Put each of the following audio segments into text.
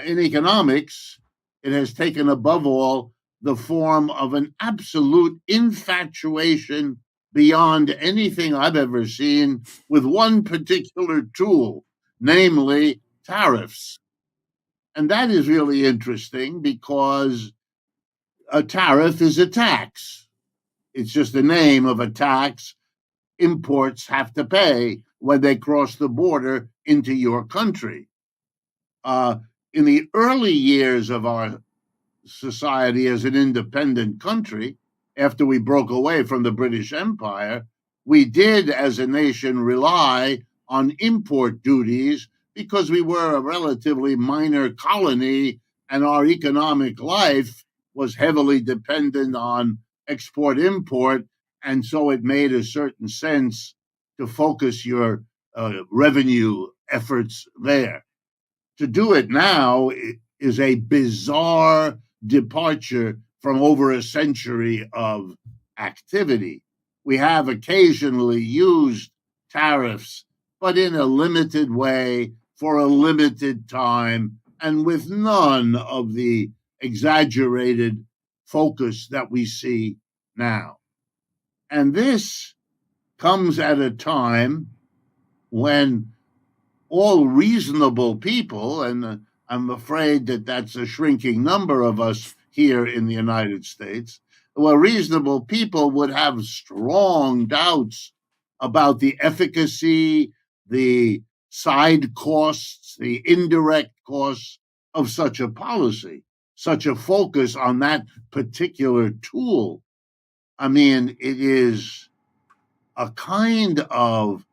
In economics, it has taken above all the form of an absolute infatuation beyond anything I've ever seen with one particular tool, namely tariffs. And that is really interesting because a tariff is a tax. It's just the name of a tax imports have to pay when they cross the border into your country. In the early years of our society as an independent country, after we broke away from the British Empire, we did as a nation rely on import duties because we were a relatively minor colony and our economic life was heavily dependent on export import. And so it made a certain sense to focus your revenue efforts there. To do it now is a bizarre departure from over a century of activity. We have occasionally used tariffs, but in a limited way for a limited time and with none of the exaggerated focus that we see now. And this comes at a time when all reasonable people, and I'm afraid that that's a shrinking number of us here in the United States, well, reasonable people would have strong doubts about the efficacy, the side costs, the indirect costs of such a policy, such a focus on that particular tool. I mean, it is a kind of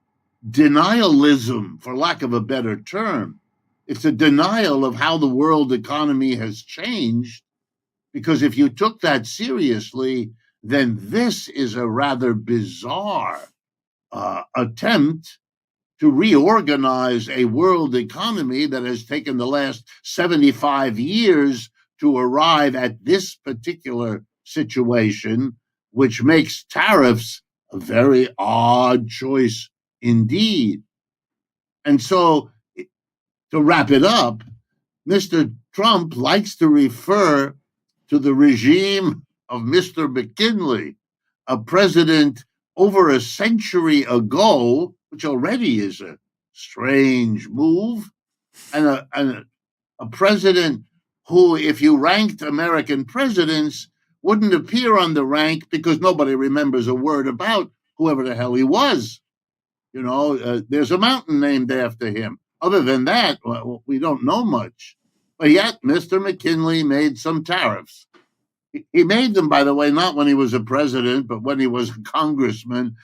denialism, for lack of a better term. It's a denial of how the world economy has changed, because if you took that seriously, then this is a rather bizarre attempt to reorganize a world economy that has taken the last 75 years to arrive at this particular situation, which makes tariffs a very odd choice indeed. And so, to wrap it up, Mr. Trump likes to refer to the regime of Mr. McKinley, a president over a century ago, which already is a strange move, and a president who, if you ranked American presidents, wouldn't appear on the rank because nobody remembers a word about whoever the hell he was. You know, there's a mountain named after him. Other than that, well, we don't know much. But yet, Mr. McKinley made some tariffs. He made them, by the way, not when he was a president, but when he was a congressman